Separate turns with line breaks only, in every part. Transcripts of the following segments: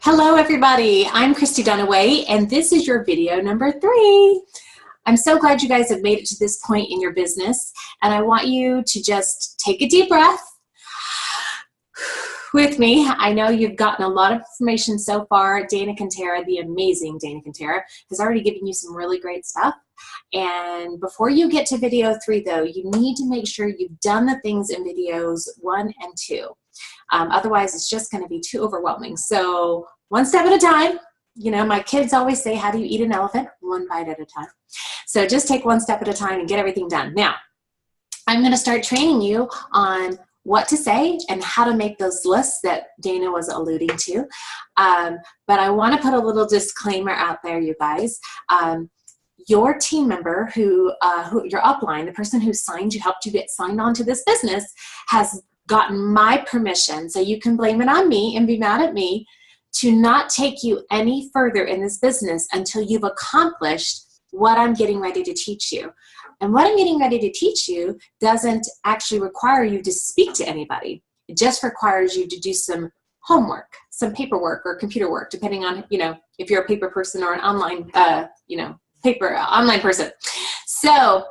Hello everybody, I'm Christy Dunaway and this is your video number 3. I'm so glad you guys have made it to this point in your business, and I want you to just take a deep breath with me. I know you've gotten a lot of information so far. Dana Cantera, the amazing Dana Cantera, has already given you some really great stuff. And before you get to video 3 though, you need to make sure you've done the things in videos 1 and 2. Otherwise, it's just going to be too overwhelming. So one step at a time. You know, my kids always say, how do you eat an elephant? One bite at a time. So just take one step at a time and get everything done. Now, I'm going to start training you on what to say and how to make those lists that Dana was alluding to. But I want to put a little disclaimer out there, you guys. Your team member who your upline, the person who helped you get signed on to this business, has gotten my permission, so you can blame it on me and be mad at me, to not take you any further in this business until you've accomplished what I'm getting ready to teach you. And what I'm getting ready to teach you doesn't actually require you to speak to anybody. It just requires you to do some homework, some paperwork or computer work, depending on, you know, if you're a paper person or an online, online person. So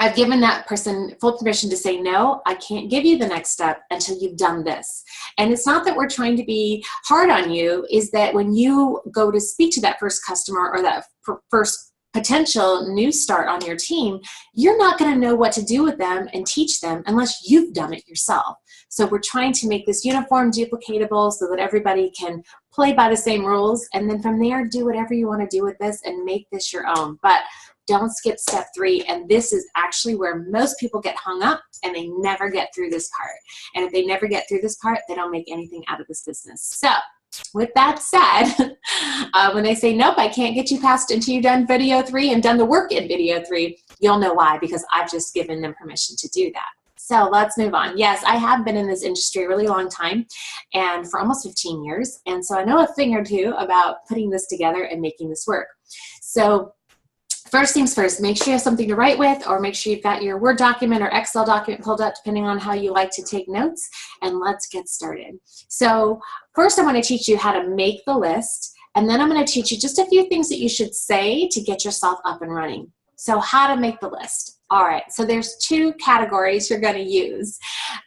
I've given that person full permission to say, no, I can't give you the next step until you've done this. And it's not that we're trying to be hard on you, is that when you go to speak to that first customer or that first potential new start on your team, you're not going to know what to do with them and teach them unless you've done it yourself. So we're trying to make this uniform, duplicatable, so that everybody can play by the same rules. And then from there, do whatever you want to do with this and make this your own. But don't skip step 3, and this is actually where most people get hung up and they never get through this part. And if they never get through this part, they don't make anything out of this business. So with that said, when they say, nope, I can't get you past until you've done video 3 and done the work in video 3, you'll know why, because I've just given them permission to do that. So let's move on. Yes, I have been in this industry a really long time, and for almost 15 years. And so I know a thing or two about putting this together and making this work. So first things first, make sure you have something to write with, or make sure you've got your Word document or Excel document pulled up, depending on how you like to take notes, and let's get started. So first I want to teach you how to make the list, and then I'm going to teach you just a few things that you should say to get yourself up and running. So how to make the list. All right, so there's 2 categories you're going to use.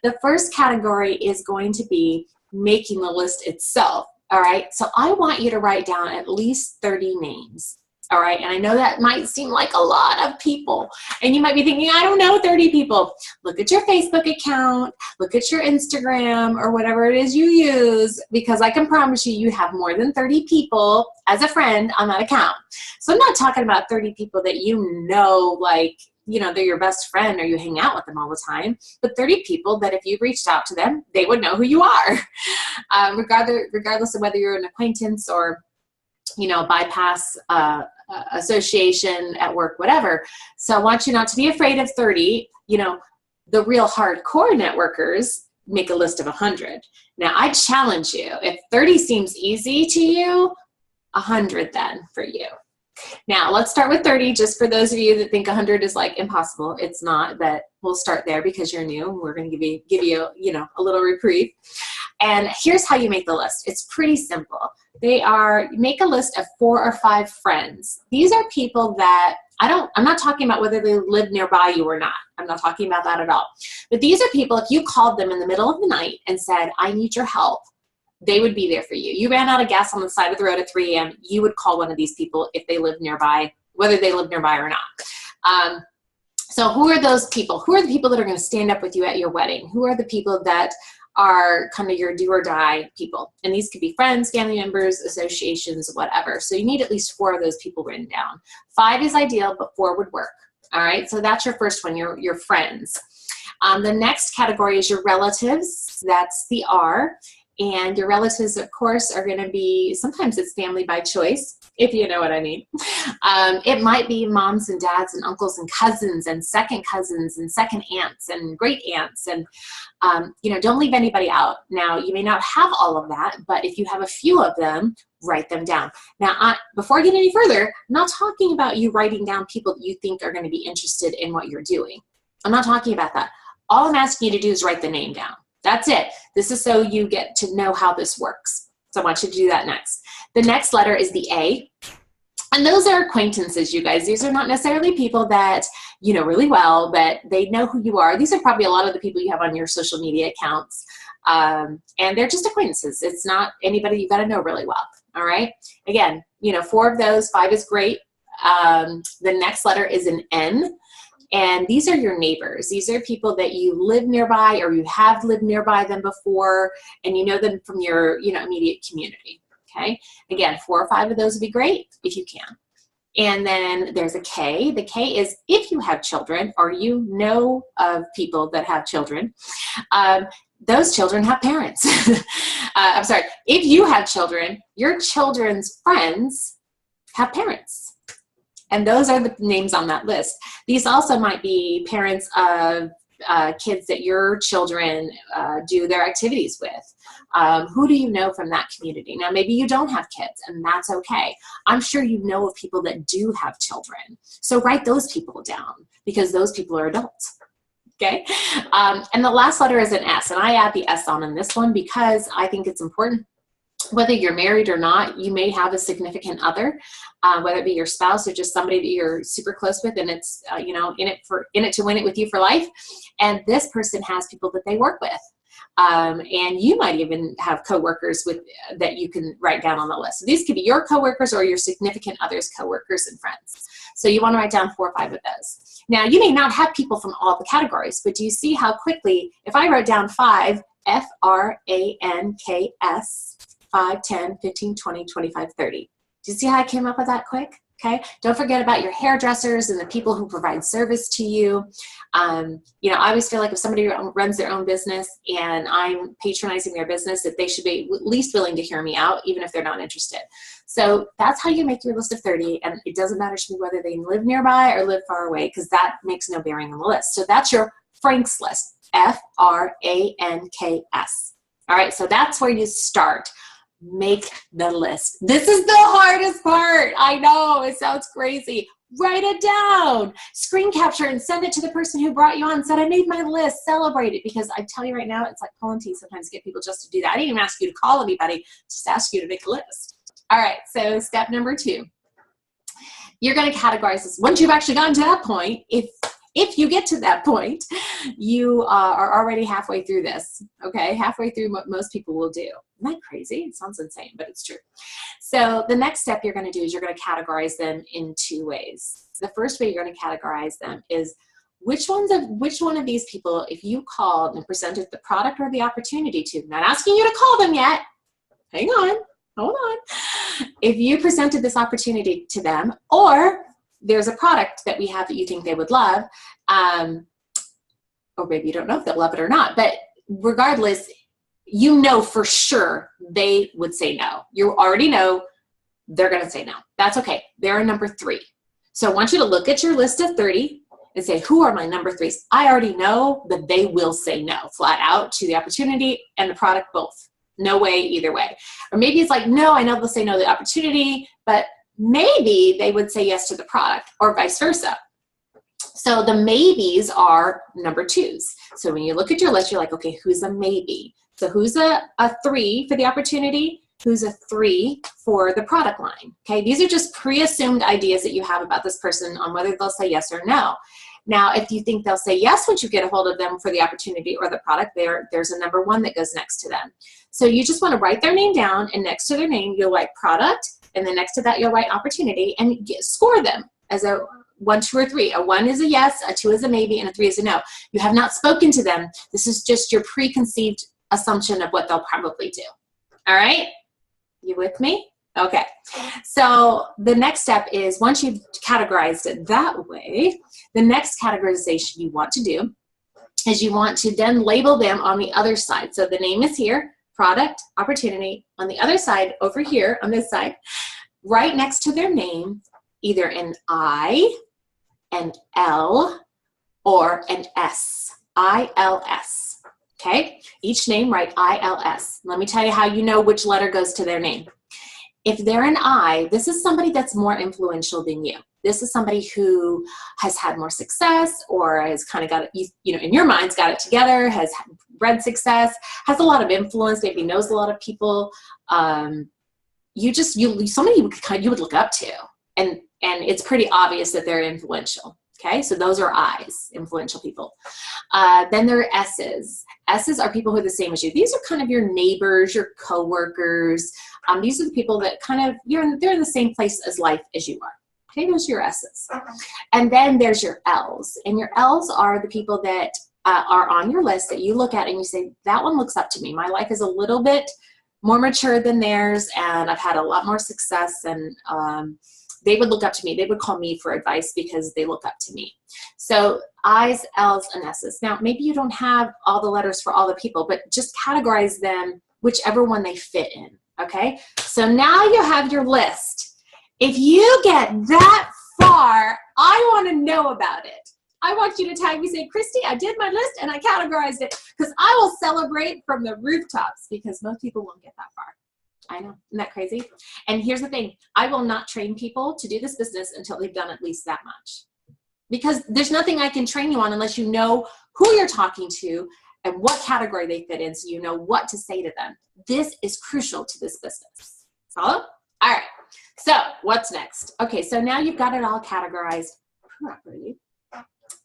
The first category is going to be making the list itself. All right, so I want you to write down at least 30 names. All right, and I know that might seem like a lot of people, and you might be thinking, I don't know 30 people. Look at your Facebook account, look at your Instagram, or whatever it is you use, because I can promise you, you have more than 30 people as a friend on that account. So I'm not talking about 30 people that you know, like, you know, they're your best friend or you hang out with them all the time, but 30 people that if you reached out to them, they would know who you are, regardless of whether you're an acquaintance or, you know, bypass association at work, whatever. So I want you not to be afraid of 30. You know, the real hardcore networkers make a list of 100. Now I challenge you, if 30 seems easy to you, 100 then for you. Now let's start with 30, just for those of you that think 100 is like impossible. It's not, but we'll start there because you're new. We're going to give you, you know, a little reprieve. And here's how you make the list. It's pretty simple. Make a list of 4 or 5 friends. These are people that I'm not talking about whether they live nearby you or not. I'm not talking about that at all. But these are people, if you called them in the middle of the night and said, I need your help, they would be there for you. You ran out of gas on the side of the road at 3 a.m., you would call one of these people if they live nearby, whether they live nearby or not. So who are those people? Who are the people that are going to stand up with you at your wedding? Who are the people that are kind of your do or die people? And these could be friends, family members, associations, whatever. So you need at least 4 of those people written down. 5 is ideal, but 4 would work. All right, so that's your first one, your friends. The next category is your relatives. That's the R. And your relatives, of course, are going to be, sometimes it's family by choice, if you know what I mean. It might be moms and dads and uncles and cousins and second aunts and great aunts. And, you know, don't leave anybody out. Now, you may not have all of that, but if you have a few of them, write them down. Now, before I get any further, I'm not talking about you writing down people that you think are going to be interested in what you're doing. I'm not talking about that. All I'm asking you to do is write the name down. That's it. This is so you get to know how this works. So I want you to do that next. The next letter is the A. And those are acquaintances, you guys. These are not necessarily people that you know really well, but they know who you are. These are probably a lot of the people you have on your social media accounts. And they're just acquaintances. It's not anybody you got to know really well. All right. Again, you know, 4 of those, 5 is great. The next letter is an N. And these are your neighbors. These are people that you live nearby or you have lived nearby them before, and you know them from your, you know, immediate community. Okay. Again, 4 or 5 of those would be great if you can. And then there's a K. The K is if you have children or you know of people that have children. Those children have parents. I'm sorry. If you have children, your children's friends have parents. And those are the names on that list. These also might be parents of kids that your children do their activities with. Who do you know from that community? Now, maybe you don't have kids, and that's okay. I'm sure you know of people that do have children. So write those people down because those people are adults. Okay? And the last letter is an S, and I add the S on in this one because I think it's important. Whether you're married or not, you may have a significant other, whether it be your spouse or just somebody that you're super close with, and it's you know, in it to win it with you for life. And this person has people that they work with, and you might even have coworkers with that you can write down on the list. So these could be your coworkers or your significant other's coworkers and friends. So you want to write down 4 or 5 of those. Now, you may not have people from all the categories, but do you see how quickly, if I wrote down 5, FRANKS, 5, 10, 15, 20, 25, 30. Do you see how I came up with that quick? Okay. Don't forget about your hairdressers and the people who provide service to you. You know, I always feel like if somebody runs their own business and I'm patronizing their business, that they should be at least willing to hear me out, even if they're not interested. So that's how you make your list of 30. And it doesn't matter to me whether they live nearby or live far away, because that makes no bearing on the list. So that's your Frank's list, FRANKS. All right. So that's where you start. Make the list. This is the hardest part. I know it sounds crazy. Write it down, screen capture, and send it to the person who brought you on and said, I made my list, celebrate it. Because I tell you right now, it's like pulling teeth sometimes to get people just to do that. I didn't even ask you to call anybody, just ask you to make a list. All right, so step number 2. You're going to categorize this. Once you've actually gotten to that point, if you get to that point, you are already halfway through this, okay? Halfway through what most people will do. Isn't that crazy? It sounds insane, but it's true. So the next step you're going to do is you're going to categorize them in 2 ways. The first way you're going to categorize them is which one of these people, if you called and presented the product or the opportunity to, not asking you to call them yet, hang on, hold on. If you presented this opportunity to them, or there's a product that we have that you think they would love, or maybe you don't know if they'll love it or not, but regardless, you know for sure they would say no. You already know they're going to say no. That's okay. They're number 3. So I want you to look at your list of 30 and say, who are my number 3s? I already know that they will say no, flat out, to the opportunity and the product both. No way, either way. Or maybe it's like, no, I know they'll say no to the opportunity, but maybe they would say yes to the product, or vice versa. So the maybes are number 2s. So when you look at your list, you're like, okay, who's a maybe? So who's a 3 for the opportunity? Who's a 3 for the product line? Okay, these are just pre-assumed ideas that you have about this person on whether they'll say yes or no. Now, if you think they'll say yes once you get a hold of them for the opportunity or the product, there's a number 1 that goes next to them. So you just want to write their name down, and next to their name, you'll write product, and then next to that, you'll write opportunity, and score them as a 1, 2, or 3. A 1 is a yes, a 2 is a maybe, and a 3 is a no. You have not spoken to them. This is just your preconceived assumption of what they'll probably do. All right? You with me? Okay. So the next step is, once you've categorized it that way, the next categorization you want to do is you want to then label them on the other side. So the name is here, product, opportunity. On the other side, over here on this side, right next to their name, either an I, an L, or an S. ILS. Okay? Each name, write ILS. Let me tell you how you know which letter goes to their name. If they're an I, this is somebody that's more influential than you. This is somebody who has had more success or has kind of got it, you know, in your mind's got it together, has read success, has a lot of influence, maybe knows a lot of people. Somebody you would look up to, and it's pretty obvious that they're influential. Okay, so those are I's, influential people. Then there are S's. S's are people who are the same as you. These are kind of your neighbors, your coworkers. These are the people that kind of, they're in the same place as life as you are. Okay, those are your S's. And then there's your L's. And your L's are the people that are on your list that you look at and you say, that one looks up to me. My life is a little bit more mature than theirs, and I've had a lot more success, and they would look up to me. They would call me for advice because they look up to me. So I's, L's, and S's. Now, maybe you don't have all the letters for all the people, but just categorize them whichever one they fit in, okay? So now you have your list. If you get that far, I want to know about it. I want you to tag me, say, Christy, I did my list and I categorized it, because I will celebrate from the rooftops, because most people won't get that far. I know, isn't that crazy? And here's the thing, I will not train people to do this business until they've done at least that much. Because there's nothing I can train you on unless you know who you're talking to and what category they fit in, so you know what to say to them. This is crucial to this business. Follow? All right, so what's next? Okay, so now you've got it all categorized properly.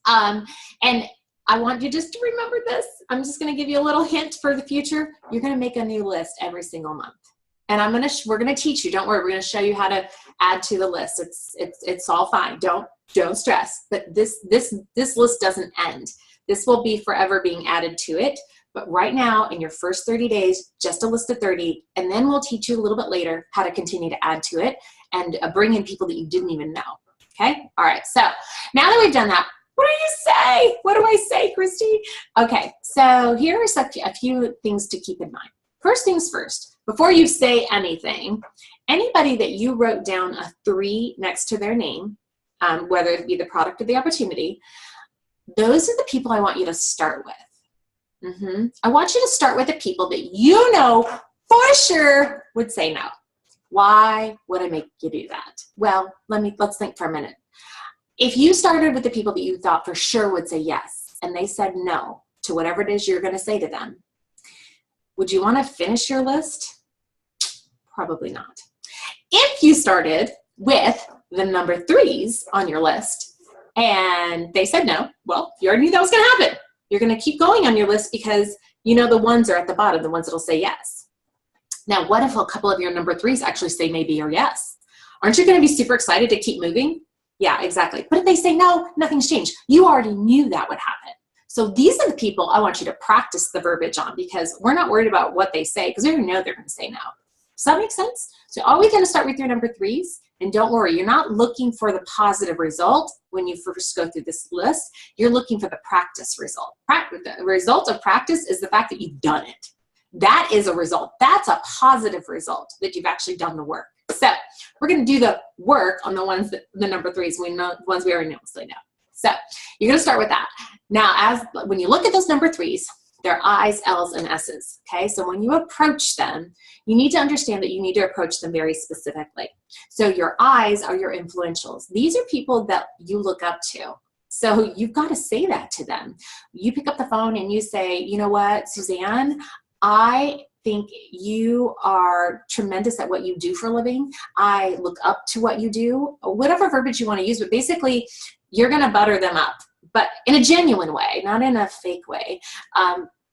And I want you just to remember this. I'm just going to give you a little hint for the future. You're going to make a new list every single month. And we're going to teach you. Don't worry. We're going to show you how to add to the list. It's all fine. Don't stress. But this list doesn't end. This will be forever being added to it. But right now, in your first 30 days, just a list of 30, and then we'll teach you a little bit later how to continue to add to it and bring in people that you didn't even know. Okay? All right. So now that we've done that, what do you say? What do I say, Christy? Okay, so here are a few things to keep in mind. First things first, before you say anything, anybody that you wrote down a 3 next to their name, whether it be the product or the opportunity, those are the people I want you to start with. I want you to start with the people that you know for sure would say no. Why would I make you do that? Well, let's think for a minute. If you started with the people that you thought for sure would say yes, and they said no to whatever it is you're going to say to them, would you want to finish your list? Probably not. If you started with the number 3s on your list and they said no, well, you already knew that was going to happen. You're going to keep going on your list because you know the ones are at the bottom, the ones that'll say yes. Now, what if a couple of your number 3s actually say maybe or yes? Aren't you going to be super excited to keep moving? Yeah, exactly. But if they say no, nothing's changed. You already knew that would happen. So these are the people I want you to practice the verbiage on, because we're not worried about what they say because we already know they're going to say no. Does that make sense? So always going to start with your number 3s, and don't worry, you're not looking for the positive result when you first go through this list. You're looking for the practice result. The result of practice is the fact that you've done it. That is a result. That's a positive result, that you've actually done the work. So we're going to do the work on the ones that the number 3s, we know, the ones we already know. So you're going to start with that. Now, when you look at those number 3s, they're I's, L's, and S's. Okay, so when you approach them, you need to understand that you need to approach them very specifically. So your I's are your influentials. These are people that you look up to. So you've got to say that to them. You pick up the phone and you say, you know what, Suzanne, I think you are tremendous at what you do for a living. I look up to what you do, whatever verbiage you want to use, but basically you're going to butter them up, but in a genuine way, not in a fake way.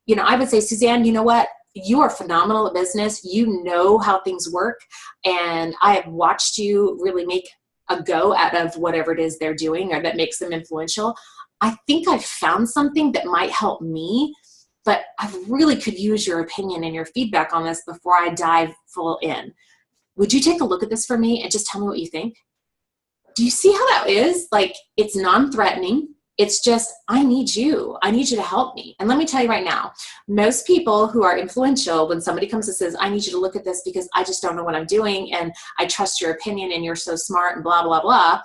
You know, I would say, Suzanne, you know what? You are phenomenal at business. You know how things work. And I have watched you really make a go out of whatever it is they're doing or that makes them influential. I think I've found something that might help me, but I really could use your opinion and your feedback on this before I dive full in. Would you take a look at this for me and just tell me what you think? Do you see how that is? Like, it's non-threatening. It's just, I need you. I need you to help me. And let me tell you right now, most people who are influential, when somebody comes and says, I need you to look at this because I just don't know what I'm doing and I trust your opinion and you're so smart and blah, blah, blah.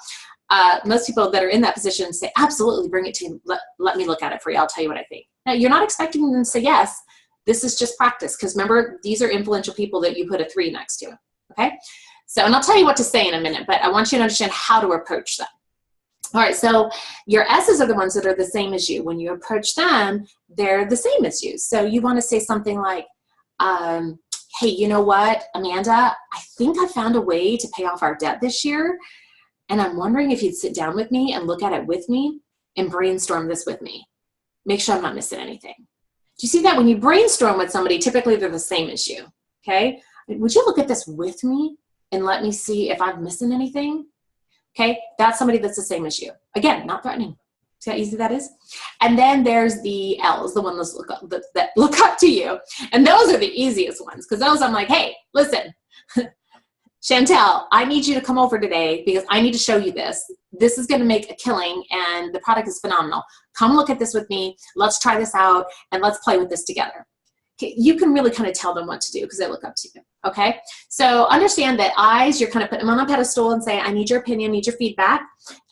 Most people that are in that position say, absolutely, bring it to me. Let me look at it for you. I'll tell you what I think. Now, you're not expecting them to say yes. This is just practice, because remember, these are influential people that you put a 3 next to. okay? So, and I'll tell you what to say in a minute, but I want you to understand how to approach them. All right, so your S's are the ones that are the same as you. When you approach them, they're the same as you. So you want to say something like, hey, you know what, Amanda, I think I found a way to pay off our debt this year, and I'm wondering if you'd sit down with me and look at it with me and brainstorm this with me. Make sure I'm not missing anything. Do you see that? When you brainstorm with somebody, typically they're the same as you, okay? Would you look at this with me and let me see if I'm missing anything? Okay, that's somebody that's the same as you. Again, not threatening. See how easy that is? And then there's the L's, the ones that look up to you. And those are the easiest ones, because those I'm like, hey, listen, Chantel, I need you to come over today because I need to show you this. This is going to make a killing, and the product is phenomenal. Come look at this with me. Let's try this out, and let's play with this together. Okay, you can really kind of tell them what to do because they look up to you, okay? So understand that I's, you're kind of putting them on a pedestal and say, I need your opinion, need your feedback.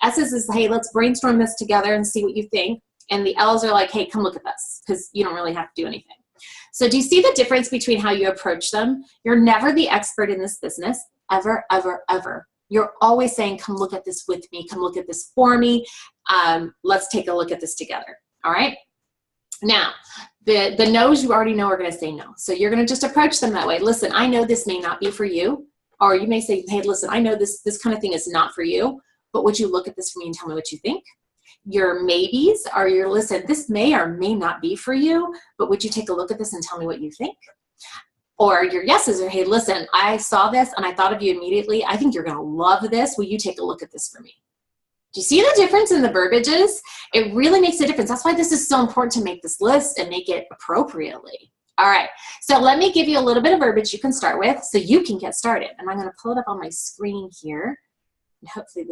S's is, hey, let's brainstorm this together and see what you think. And the L's are like, hey, come look at this, because you don't really have to do anything. So do you see the difference between how you approach them? You're never the expert in this business, ever, ever, ever. You're always saying, come look at this with me, come look at this for me. Let's take a look at this together, all right? Now, the no's you already know are going to say no. So you're going to just approach them that way. Listen, I know this may not be for you. Or you may say, hey, listen, I know this kind of thing is not for you, but would you look at this for me and tell me what you think? Your maybes are your, listen, this may or may not be for you, but would you take a look at this and tell me what you think? Or your yeses are, hey, listen, I saw this and I thought of you immediately. I think you're going to love this. Will you take a look at this for me? Do you see the difference in the verbiages? It really makes a difference. That's why this is so important to make this list and make it appropriately. All right, so let me give you a little bit of verbiage you can start with so you can get started. And I'm going to pull it up on my screen here. And hopefully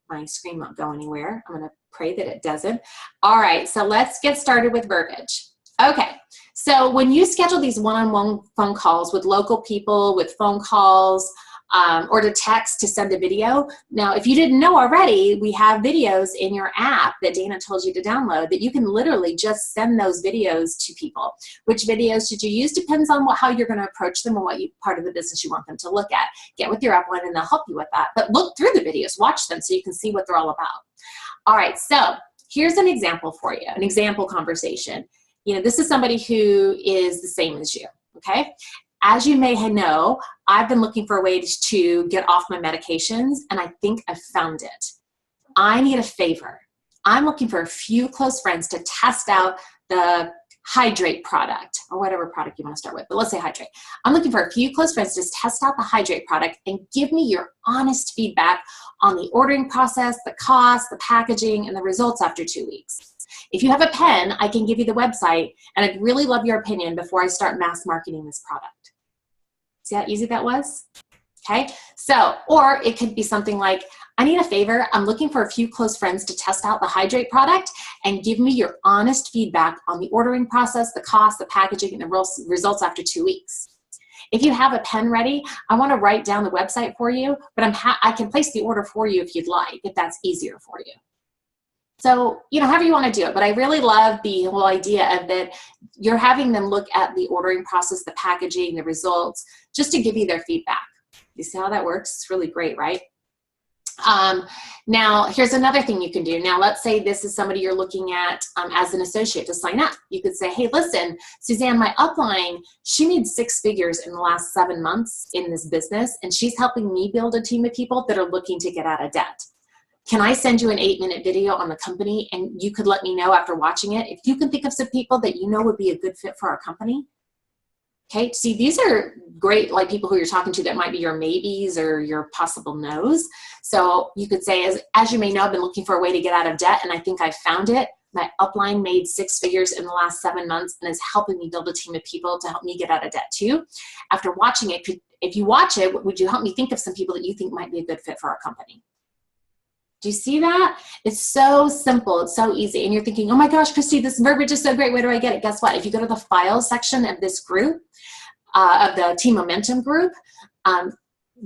my screen won't go anywhere. I'm going to pray that it doesn't. All right, so let's get started with verbiage. Okay, so when you schedule these one-on-one phone calls with local people, with phone calls, or to text to send a video. Now, if you didn't know already, we have videos in your app that Dana told you to download that you can literally just send those videos to people. Which videos should you use depends on how you're going to approach them and what part of the business you want them to look at. Get with your upline and they'll help you with that. But look through the videos, watch them so you can see what they're all about. All right, so here's an example for you, an example conversation. You know, this is somebody who is the same as you, okay? As you may know, I've been looking for a way to get off my medications, and I think I've found it. I need a favor. I'm looking for a few close friends to test out the Hydrate product, or whatever product you want to start with, but let's say Hydrate. I'm looking for a few close friends to test out the Hydrate product and give me your honest feedback on the ordering process, the cost, the packaging, and the results after 2 weeks. If you have a pen, I can give you the website, and I'd really love your opinion before I start mass marketing this product. See how easy that was? Okay, so, or it could be something like, I need a favor. I'm looking for a few close friends to test out the Hydrate product and give me your honest feedback on the ordering process, the cost, the packaging, and the results after 2 weeks. If you have a pen ready, I want to write down the website for you, but I can place the order for you if you'd like, if that's easier for you. So, you know, however you want to do it, but I really love the whole idea of that you're having them look at the ordering process, the packaging, the results, just to give you their feedback. You see how that works? It's really great, right? Now, here's another thing you can do. Now, let's say this is somebody you're looking at as an associate to sign up. You could say, hey, listen, Suzanne, my upline, she made 6 figures in the last 7 months in this business, and she's helping me build a team of people that are looking to get out of debt. Can I send you an 8-minute video on the company, and you could let me know after watching it if you can think of some people that you know would be a good fit for our company? Okay, see, these are great, like people who you're talking to that might be your maybes or your possible no's. So you could say, as you may know, I've been looking for a way to get out of debt, and I think I found it. My upline made 6 figures in the last 7 months and is helping me build a team of people to help me get out of debt too. After watching it, if you watch it, would you help me think of some people that you think might be a good fit for our company? Do you see that? It's so simple. It's so easy. And you're thinking, oh my gosh, Christy, this verbiage is so great. Where do I get it? Guess what? If you go to the files section of this group, of the Team Momentum group,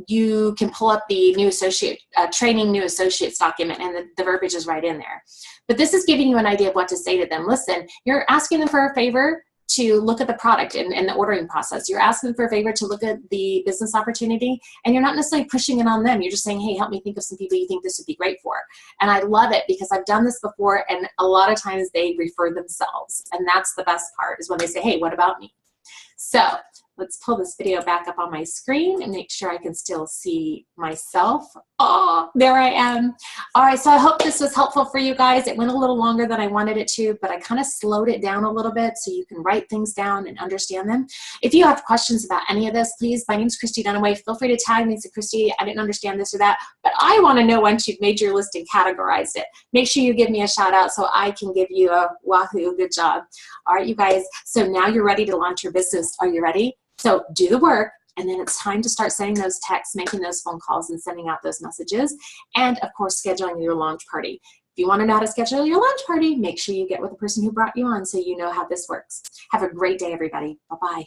you can pull up the new associate, training new associates document, and the verbiage is right in there. But this is giving you an idea of what to say to them. Listen, you're asking them for a favor to look at the product and the ordering process. You're asking for a favor to look at the business opportunity, and you're not necessarily pushing it on them. You're just saying, hey, help me think of some people you think this would be great for. And I love it because I've done this before, and a lot of times they refer themselves. And that's the best part, is when they say, hey, what about me? So let's pull this video back up on my screen and make sure I can still see myself. Oh, there I am. All right, so I hope this was helpful for you guys. It went a little longer than I wanted it to, but I kind of slowed it down a little bit so you can write things down and understand them. If you have questions about any of this, please, my name is Christy Dunaway. Feel free to tag me and say, Christy, I didn't understand this or that, but I want to know once you've made your list and categorized it. Make sure you give me a shout out so I can give you a wahoo, good job. All right, you guys, so now you're ready to launch your business. Are you ready? So do the work, and then it's time to start sending those texts, making those phone calls, and sending out those messages, and of course, scheduling your launch party. If you want to know how to schedule your launch party, make sure you get with the person who brought you on so you know how this works. Have a great day, everybody. Bye-bye.